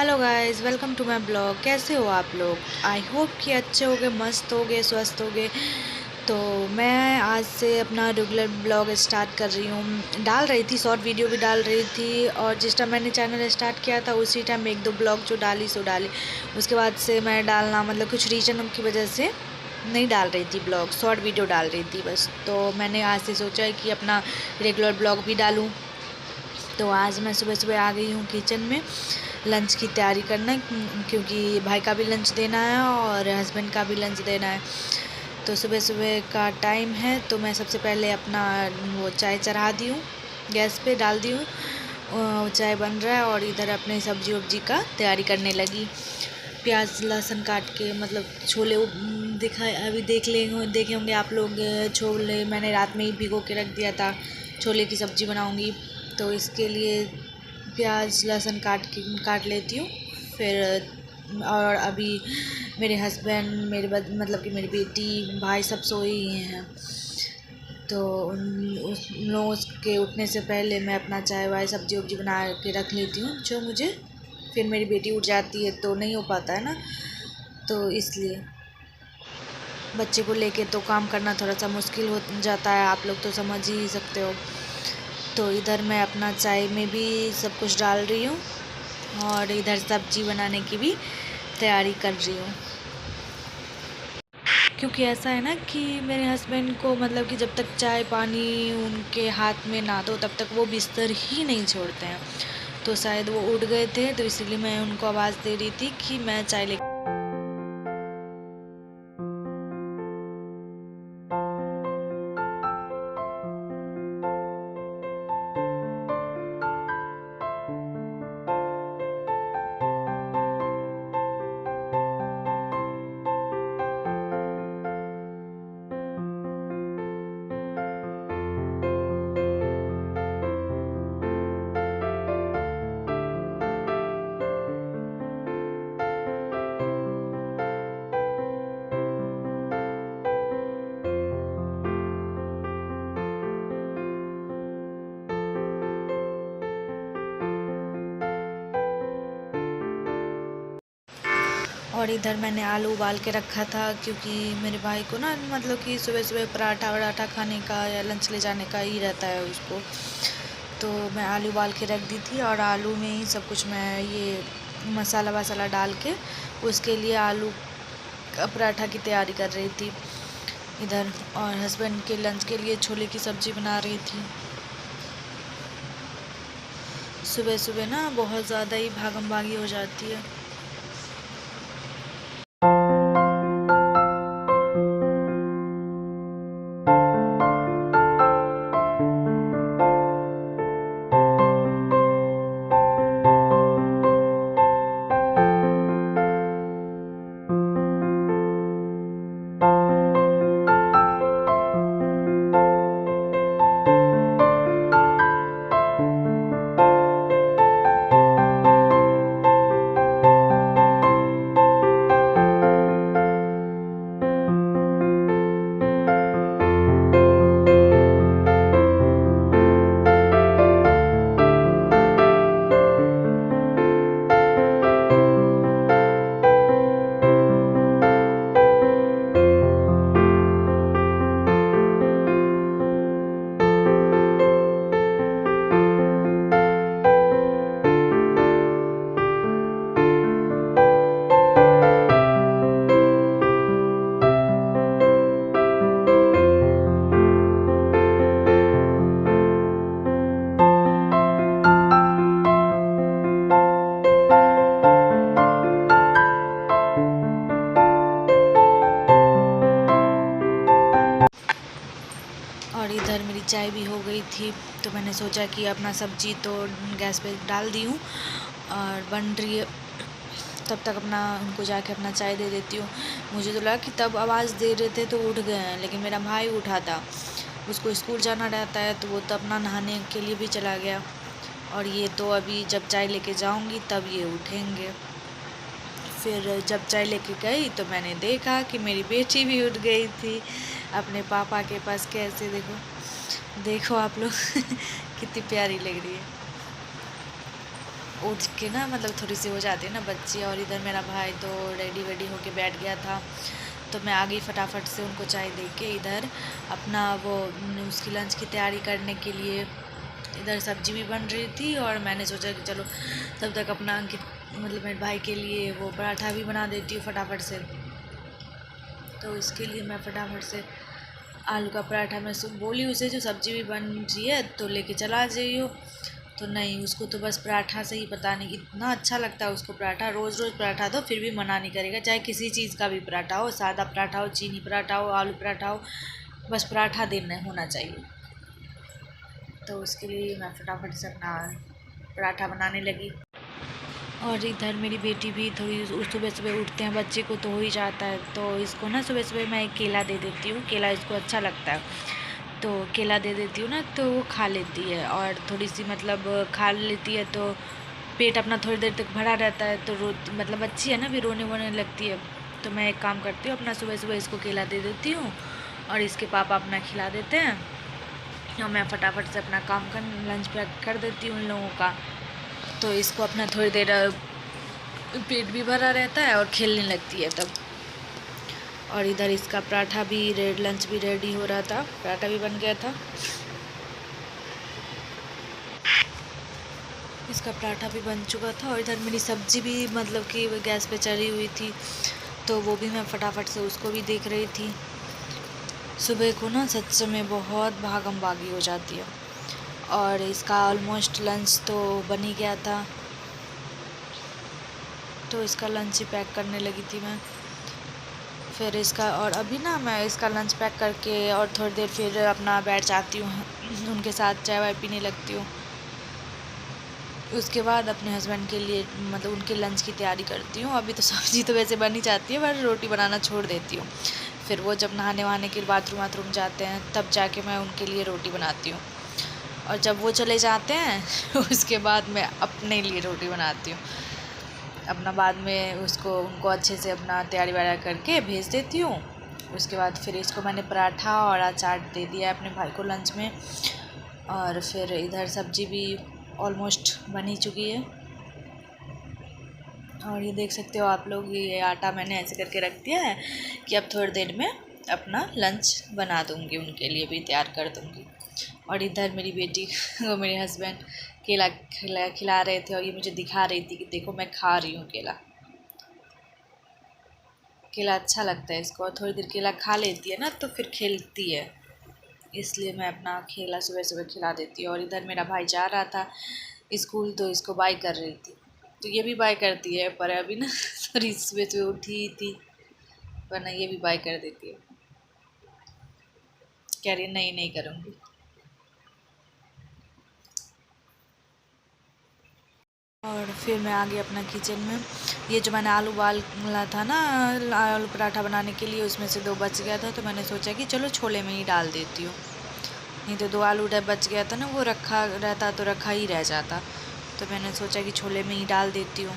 Hello guys, welcome to my blog. कैसे हो आप लोग? आई होप कि अच्छे होगे, मस्त होगे, स्वस्थ होगे। तो मैं आज से अपना रेगुलर ब्लॉग स्टार्ट कर रही हूँ। डाल रही थी, शॉर्ट वीडियो भी डाल रही थी, और जिस टाइम मैंने चैनल स्टार्ट किया था उसी टाइम एक दो ब्लॉग जो डाली सो डाली। उसके बाद से मैं डालना मतलब कुछ रीज़न की वजह से नहीं डाल रही थी ब्लॉग, शॉर्ट वीडियो डाल रही थी बस। तो मैंने आज से सोचा है कि अपना रेगुलर ब्लॉग भी डालूँ। तो आज मैं सुबह सुबह आ गई हूँ किचन में लंच की तैयारी करना, क्योंकि भाई का भी लंच देना है और हस्बैंड का भी लंच देना है। तो सुबह सुबह का टाइम है, तो मैं सबसे पहले अपना वो चाय चढ़ा दी हूँ, गैस पे डाल दी हूँ। चाय बन रहा है और इधर अपने सब्जी वब्जी का तैयारी करने लगी। प्याज लहसुन काट के, मतलब छोले दिखा अभी देखे होंगे आप लोग। छोले मैंने रात में ही भिगो के रख दिया था, छोले की सब्ज़ी बनाऊँगी। तो इसके लिए प्याज लहसुन काट लेती हूँ फिर। और अभी मेरे हस्बैंड, मतलब कि मेरी बेटी, भाई सब सोए ही हैं। तो उन लोगों के उठने से पहले मैं अपना चाय वाय सब्जी वब्जी बना के रख लेती हूँ, जो मुझे फिर मेरी बेटी उठ जाती है तो नहीं हो पाता है ना। तो इसलिए बच्चे को लेके तो काम करना थोड़ा सा मुश्किल हो जाता है, आप लोग तो समझ ही सकते हो। तो इधर मैं अपना चाय में भी सब कुछ डाल रही हूँ और इधर सब्जी बनाने की भी तैयारी कर रही हूँ। क्योंकि ऐसा है ना कि मेरे हस्बैंड को, मतलब कि जब तक चाय पानी उनके हाथ में ना दो तब तक वो बिस्तर ही नहीं छोड़ते हैं। तो शायद वो उठ गए थे, तो इसीलिए मैं उनको आवाज़ दे रही थी कि मैं चाय ले। और इधर मैंने आलू उबाल के रखा था, क्योंकि मेरे भाई को ना, मतलब कि सुबह सुबह पराठा वराठा खाने का या लंच ले जाने का ही रहता है उसको। तो मैं आलू उबाल के रख दी थी और आलू में ही सब कुछ मैं ये मसाला वसाला डाल के उसके लिए आलू का पराठा की तैयारी कर रही थी इधर। और हस्बैंड के लंच के लिए छोले की सब्ज़ी बना रही थी। सुबह सुबह ना बहुत ज़्यादा ही भागम भागी हो जाती है। और इधर मेरी चाय भी हो गई थी, तो मैंने सोचा कि अपना सब्जी तो गैस पे डाल दी हूँ और बन रही है, तब तक अपना उनको जाके अपना चाय दे देती हूँ। मुझे तो लगा कि तब आवाज़ दे रहे थे तो उठ गए हैं, लेकिन मेरा भाई उठा था, उसको स्कूल जाना रहता है, तो वो तो अपना नहाने के लिए भी चला गया। और ये तो अभी जब चाय लेके जाऊँगी तब ये उठेंगे। फिर जब चाय लेके गई तो मैंने देखा कि मेरी बेटी भी उठ गई थी अपने पापा के पास। कैसे देखो आप लोग कितनी प्यारी लग रही है। उठ के ना मतलब थोड़ी सी हो जाती है ना बच्ची। और इधर मेरा भाई तो रेडी वेडी होके बैठ गया था, तो मैं आ गई फटाफट से उनको चाय दे के इधर अपना वो उसकी लंच की तैयारी करने के लिए। इधर सब्जी भी बन रही थी और मैंने सोचा कि चलो तब तक अपना मतलब मेरे भाई के लिए वो पराठा भी बना देती हूँ फटाफट से। तो इसके लिए मैं फटाफट से आलू का पराठा मैं बोली उसे जो सब्ज़ी भी बन रही है तो लेके चला जाइयो, तो नहीं, उसको तो बस पराठा से ही पता नहीं इतना अच्छा लगता है उसको पराठा। रोज़ रोज़ पराठा दो फिर भी मना नहीं करेगा, चाहे किसी चीज़ का भी पराठा हो, सादा पराठा हो, चीनी पराठा हो, आलू पराठा हो, बस पराठा देना होना चाहिए। तो उसके लिए मैं फटाफट से अपना पराठा बनाने लगी। और इधर मेरी बेटी भी थोड़ी सुबह सुबह उठते हैं बच्चे को तो हो ही जाता है, तो इसको ना सुबह सुबह मैं एक केला दे देती हूँ, केला इसको अच्छा लगता है, तो केला दे देती हूँ ना तो वो खा लेती है। और थोड़ी सी मतलब खा लेती है तो पेट अपना थोड़ी देर तक भरा रहता है, तो मतलब अच्छी है ना, भी रोने वोने लगती है। तो मैं एक काम करती हूँ, अपना सुबह सुबह इसको केला दे देती हूँ और इसके पापा अपना खिला देते हैं और मैं फटाफट से अपना काम कर लंच पैक कर देती हूँ उन लोगों का। तो इसको अपना थोड़ी देर पेट भी भरा रहता है और खेलने लगती है तब। और इधर इसका पराठा भी लंच भी रेडी हो रहा था, पराठा भी बन गया था। इसका पराठा भी बन चुका था और इधर मेरी सब्ज़ी भी मतलब कि गैस पे चढ़ी हुई थी, तो वो भी मैं फटाफट से उसको भी देख रही थी। सुबह को ना सच में बहुत भागम भागी हो जाती है। और इसका ऑलमोस्ट लंच तो बन ही गया था, तो इसका लंच ही पैक करने लगी थी मैं। फिर इसका और अभी ना मैं इसका लंच पैक करके और थोड़ी देर फिर अपना बैठ जाती हूँ उनके साथ, चाय वाय पीने लगती हूँ। उसके बाद अपने हस्बैंड के लिए मतलब उनके लंच की तैयारी करती हूँ। अभी तो सब्ज़ी तो वैसे बन ही जाती है, पर रोटी बनाना छोड़ देती हूँ। फिर वो जब नहाने वहाने के बाथरूम वाथरूम जाते हैं तब जाके मैं उनके लिए रोटी बनाती हूँ। और जब वो चले जाते हैं उसके बाद मैं अपने लिए रोटी बनाती हूँ। अपना बाद में उसको उनको अच्छे से अपना तैयारी वैयारी करके भेज देती हूँ। उसके बाद फिर इसको मैंने पराठा और अचार दे दिया अपने भाई को लंच में। और फिर इधर सब्ज़ी भी ऑलमोस्ट बन ही चुकी है। और ये देख सकते हो आप लोग, ये आटा मैंने ऐसे करके रख दिया है कि अब थोड़ी देर में अपना लंच बना दूँगी, उनके लिए भी तैयार कर दूँगी। और इधर मेरी बेटी को मेरे हस्बैंड केला खिला रहे थे और ये मुझे दिखा रही थी कि देखो मैं खा रही हूँ केला। केला अच्छा लगता है इसको, और थोड़ी देर केला खा लेती है ना तो फिर खेलती है, इसलिए मैं अपना केला सुबह सुबह खिला देती हूँ। और इधर मेरा भाई जा रहा था स्कूल तो इसको बाय कर रही थी, तो ये भी बाय करती है, पर अभी ना थोड़ी सुबह सुबह उठी थी, वरना ये भी बाय कर देती है। कह रही है नहीं नहीं करूँगी। और फिर मैं आ गई अपना किचन में। ये जो मैंने आलू उबाला था ना आलू पराठा बनाने के लिए, उसमें से 2 बच गया था, तो मैंने सोचा कि चलो छोले में ही डाल देती हूँ। नहीं तो 2 आलू बच गया था ना, वो रखा रहता तो रखा ही रह जाता, तो मैंने सोचा कि छोले में ही डाल देती हूँ।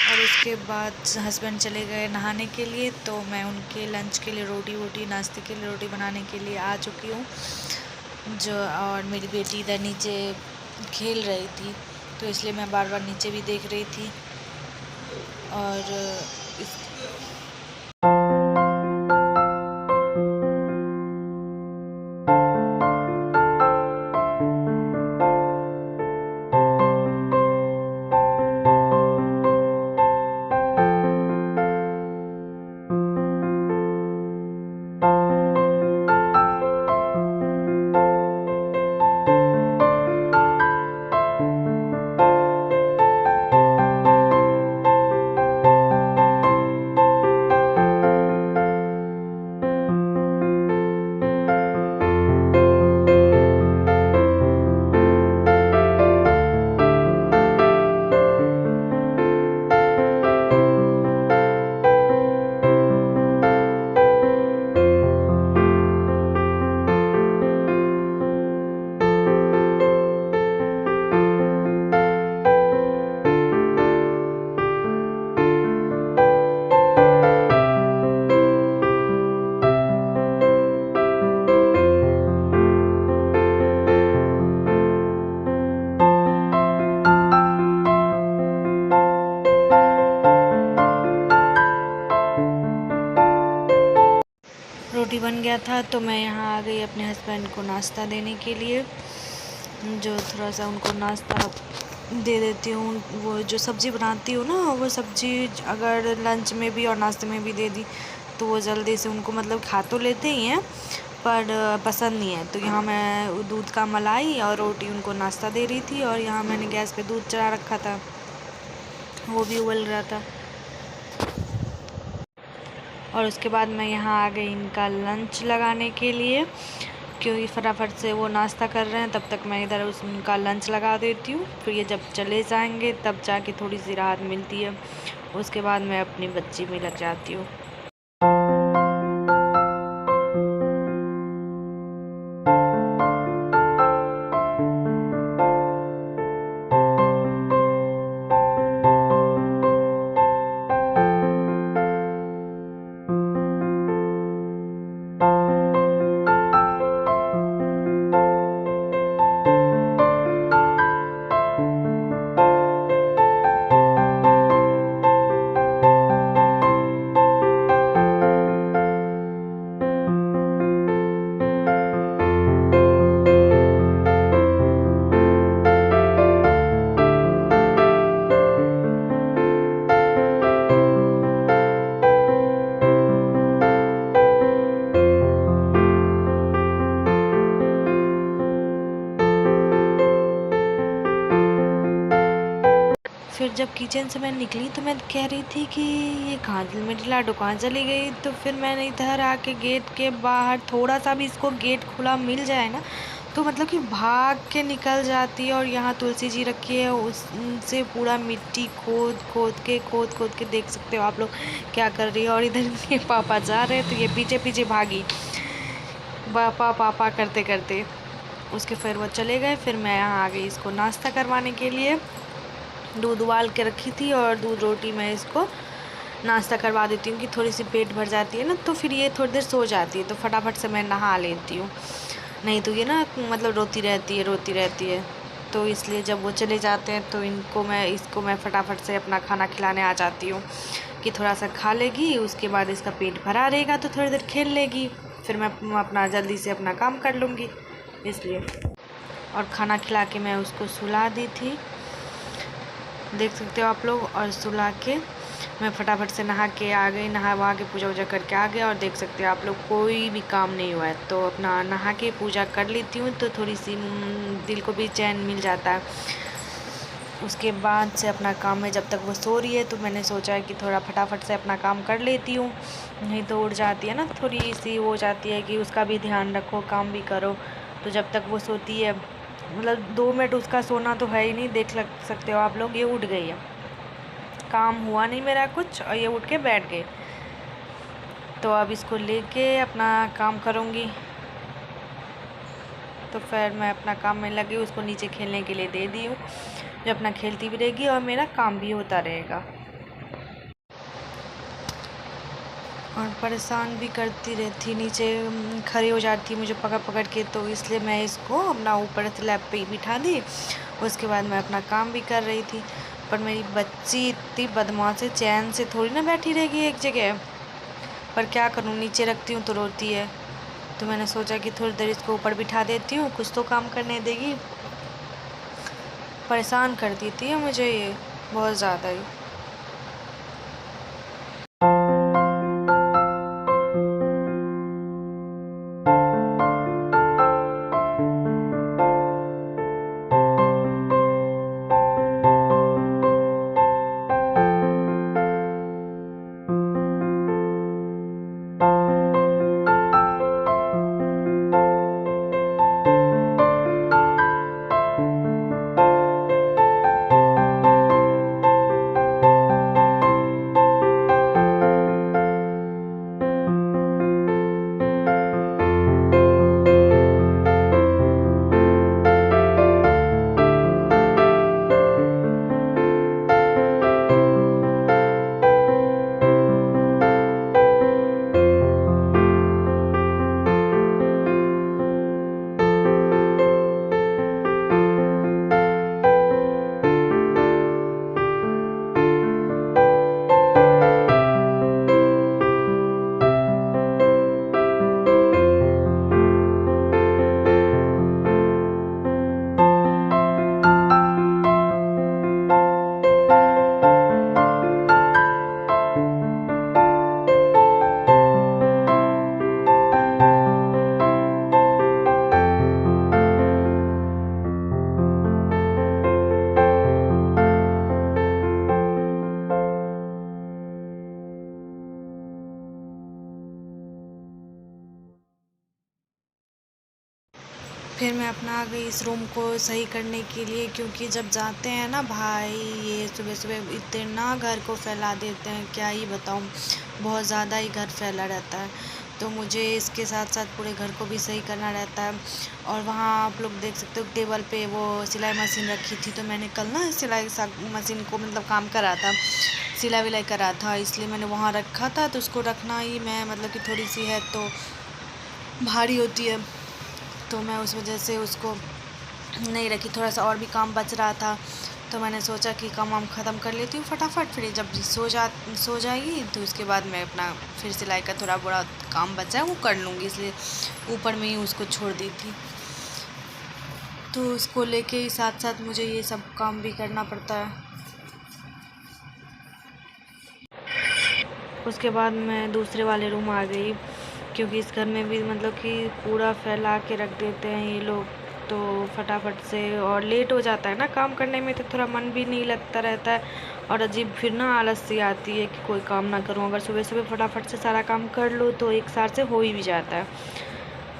और उसके बाद हस्बैंड चले गए नहाने के लिए, तो मैं उनके लंच के लिए रोटी वोटी नाश्ते के लिए रोटी बनाने के लिए आ चुकी हूँ। जो और मेरी बेटी इधर नीचे खेल रही थी, तो इसलिए मैं बार बार नीचे भी देख रही थी। और इस गया था, तो मैं यहाँ आ गई अपने हस्बैंड को नाश्ता देने के लिए, जो थोड़ा सा उनको नाश्ता दे देती हूँ। वो जो सब्ज़ी बनाती हूँ ना, वो सब्ज़ी अगर लंच में भी और नाश्ते में भी दे दी तो वो जल्दी से उनको मतलब खा तो लेते ही हैं पर पसंद नहीं है। तो यहाँ मैं दूध का मलाई और रोटी उनको नाश्ता दे रही थी, और यहाँ मैंने गैस पे दूध चढ़ा रखा था, वो भी उबल रहा था। और उसके बाद मैं यहाँ आ गई इनका लंच लगाने के लिए, क्योंकि फटाफट से वो नाश्ता कर रहे हैं, तब तक मैं इधर उनका लंच लगा देती हूँ। फिर ये जब चले जाएंगे तब जाके थोड़ी सी राहत मिलती है। उसके बाद मैं अपनी बच्ची में लग जाती हूँ। फिर जब किचन से मैं निकली तो मैं कह रही थी कि ये कहाँ मेरी लाडो कहाँ चली गई। तो फिर मैंने इधर आके गेट के बाहर थोड़ा सा भी इसको गेट खुला मिल जाए ना, तो मतलब कि भाग के निकल जाती है। और यहाँ तुलसी जी रखी है, उससे पूरा मिट्टी खोद के देख सकते हो आप लोग क्या कर रही है। और इधर ये पापा जा रहे हैं तो ये पीछे पीछे भागी, पापा पापा करते करते। उसके फिर वो चले गए। फिर मैं यहाँ आ गई इसको नाश्ता करवाने के लिए। दूध उबाल के रखी थी और दूध रोटी मैं इसको नाश्ता करवा देती हूँ कि थोड़ी सी पेट भर जाती है ना, तो फिर ये थोड़ी देर सो जाती है। तो फटाफट से मैं नहा लेती हूँ, नहीं तो ये ना मतलब रोती रहती है। तो इसलिए जब वो चले जाते हैं तो इसको मैं फटाफट से अपना खाना खिलाने आ जाती हूँ कि थोड़ा सा खा लेगी। उसके बाद इसका पेट भरा रहेगा तो थोड़ी देर खेल लेगी, फिर मैं अपना जल्दी से अपना काम कर लूँगी इसलिए। और खाना खिला के मैं उसको सुला दी थी, देख सकते हो आप लोग। और सुला के मैं फटाफट से नहा के आ गई, नहा वहा के पूजा वूजा करके आ गया। और देख सकते हो आप लोग कोई भी काम नहीं हुआ है, तो अपना नहा के पूजा कर लेती हूँ तो थोड़ी सी दिल को भी चैन मिल जाता है। उसके बाद से अपना काम में जब तक वो सो रही है तो मैंने सोचा है कि थोड़ा फटाफट से अपना काम कर लेती हूँ, नहीं तो उड़ जाती है ना, थोड़ी सी हो जाती है कि उसका भी ध्यान रखो, काम भी करो। तो जब तक वो सोती है, मतलब 2 मिनट उसका सोना तो है ही नहीं, देख सकते हो आप लोग। ये उठ गई है, काम हुआ नहीं मेरा कुछ, और ये उठ के बैठ गए। तो अब इसको लेके अपना काम करूँगी। तो फिर मैं अपना काम में लगी, उसको नीचे खेलने के लिए दे दी हूँ, जो अपना खेलती भी रहेगी और मेरा काम भी होता रहेगा। और परेशान भी करती रहती, नीचे खड़ी हो जाती मुझे पकड़ पकड़ के। तो इसलिए मैं इसको अपना ऊपर स्लैब पे ही बिठा दी। उसके बाद मैं अपना काम भी कर रही थी। पर मेरी बच्ची इतनी बदमाश है, चैन से थोड़ी ना बैठी रहेगी एक जगह। पर क्या करूँ, नीचे रखती हूँ तो रोती है। तो मैंने सोचा कि थोड़ी देर इसको ऊपर बिठा देती हूँ, कुछ तो काम करने देगी। परेशान कर देती है मुझे ये बहुत ज़्यादा ही। फिर मैं अपना आ गई इस रूम को सही करने के लिए, क्योंकि जब जाते हैं ना भाई ये सुबह सुबह इतना घर को फैला देते हैं, क्या ही बताऊँ, बहुत ज़्यादा ही घर फैला रहता है। तो मुझे इसके साथ साथ पूरे घर को भी सही करना रहता है। और वहाँ आप लोग देख सकते हो टेबल पे वो सिलाई मशीन रखी थी, तो मैंने कल ना सिलाई मशीन को मतलब काम करा था, सिलाई विलाई करा था, इसलिए मैंने वहाँ रखा था। तो उसको रखना ही मैं मतलब कि थोड़ी सी है तो भारी होती है, तो मैं उस वजह से उसको नहीं रखी। थोड़ा सा और भी काम बच रहा था, तो मैंने सोचा कि काम वाम ख़त्म कर लेती हूँ फटाफट, फिर जब सो जाएगी तो उसके बाद मैं अपना फिर सिलाई का थोड़ा बड़ा काम बचा है वो कर लूँगी, इसलिए ऊपर में ही उसको छोड़ दी थी। तो उसको लेके ही साथ साथ मुझे ये सब काम भी करना पड़ता है। उसके बाद मैं दूसरे वाले रूम आ गई, क्योंकि इस घर में भी मतलब कि पूरा फैला के रख देते हैं ये लोग, तो फटाफट से और लेट हो जाता है ना काम करने में, तो थोड़ा मन भी नहीं लगता रहता है और अजीब फिर ना आलस सी आती है कि कोई काम ना करूं। अगर सुबह सुबह फटाफट से सारा काम कर लो तो एक साथ से हो ही भी जाता है।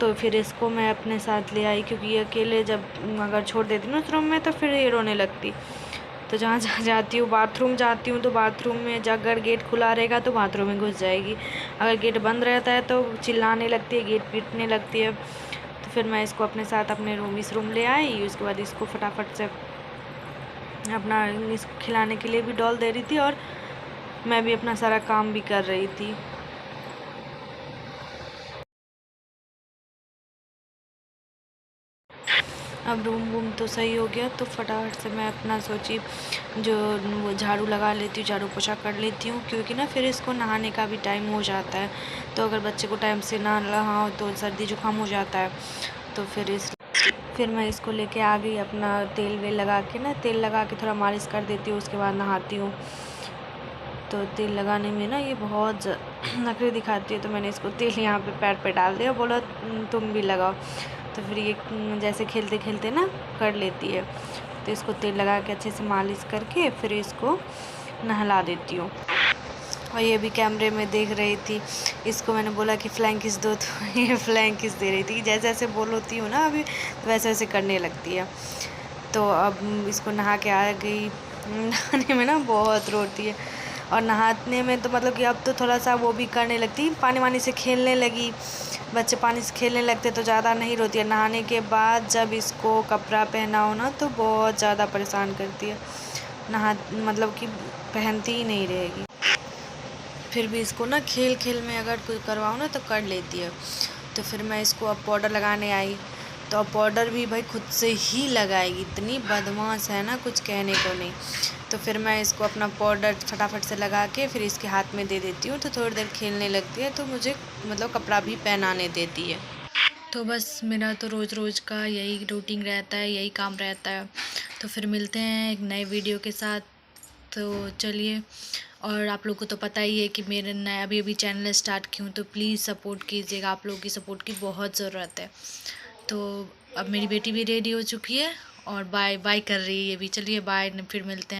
तो फिर इसको मैं अपने साथ ले आई, क्योंकि ये अकेले जब अगर छोड़ देती हूँ उस रूम में तो फिर ये रोने लगती। तो जहाँ जहाँ जाती हूँ, बाथरूम जाती हूँ तो बाथरूम में अगर गेट खुला रहेगा तो बाथरूम में घुस जाएगी, अगर गेट बंद रहता है तो चिल्लाने लगती है, गेट पीटने लगती है। तो फिर मैं इसको अपने साथ अपने इस रूम ले आई। उसके बाद इसको फटाफट से अपना इसको खिलाने के लिए भी डॉल दे रही थी और मैं भी अपना सारा काम भी कर रही थी। अब रूम वूम तो सही हो गया, तो फटाफट से मैं अपना सोची जो वो झाड़ू लगा लेती हूँ, झाड़ू पोछा कर लेती हूँ, क्योंकि ना फिर इसको नहाने का भी टाइम हो जाता है। तो अगर बच्चे को टाइम से ना नहाओ तो सर्दी जुकाम हो जाता है। तो फिर मैं इसको लेके आ गई, अपना तेल वेल लगा के ना, तेल लगा के थोड़ा मालिश कर देती हूँ, उसके बाद नहाती हूँ। तो तेल लगाने में ना ये बहुत नखरे दिखाती है, तो मैंने इसको तेल यहाँ पे पैर पे डाल दिया, बोला तुम भी लगाओ। तो फिर ये जैसे खेलते खेलते ना कर लेती है। तो इसको तेल लगा के अच्छे से मालिश करके फिर इसको नहला देती हूँ। और ये भी कैमरे में देख रही थी, इसको मैंने बोला कि फ्लाइंग किस दो, तो ये फ्लाइंग किस दे रही थी। जैसे जैसे बोलती हूँ ना अभी, तो वैसे वैसे करने लगती है। तो अब इसको नहा के आ गई। नहाने में ना बहुत रोती है, और नहाने में तो मतलब कि अब तो थोड़ा सा वो भी करने लगती, पानी वानी से खेलने लगी। बच्चे पानी से खेलने लगते तो ज़्यादा नहीं रोती है। नहाने के बाद जब इसको कपड़ा पहनाओ ना तो बहुत ज़्यादा परेशान करती है, नहा मतलब कि पहनती ही नहीं रहेगी। फिर भी इसको ना खेल खेल में अगर कोई करवाओ ना तो कर लेती है। तो फिर मैं इसको अब पाउडर लगाने आई, तो अब पाउडर भी भाई खुद से ही लगाएगी, इतनी बदमाश है ना कुछ कहने को नहीं। तो फिर मैं इसको अपना पाउडर फटाफट से लगा के फिर इसके हाथ में दे देती हूँ, तो थोड़ी देर खेलने लगती है, तो मुझे मतलब कपड़ा भी पहनाने देती है। तो बस मेरा तो रोज़ रोज़ का यही रूटीन रहता है, यही काम रहता है। तो फिर मिलते हैं एक नए वीडियो के साथ। तो चलिए, और आप लोगों को तो पता ही है कि मेरे नया अभी अभी चैनल स्टार्ट की हूँ, तो प्लीज़ सपोर्ट कीजिएगा, आप लोगों की सपोर्ट की बहुत ज़रूरत है। तो अब मेरी बेटी भी रेडी हो चुकी है और बाय बाय कर रही है ये भी। चलिए बाय, फिर मिलते हैं।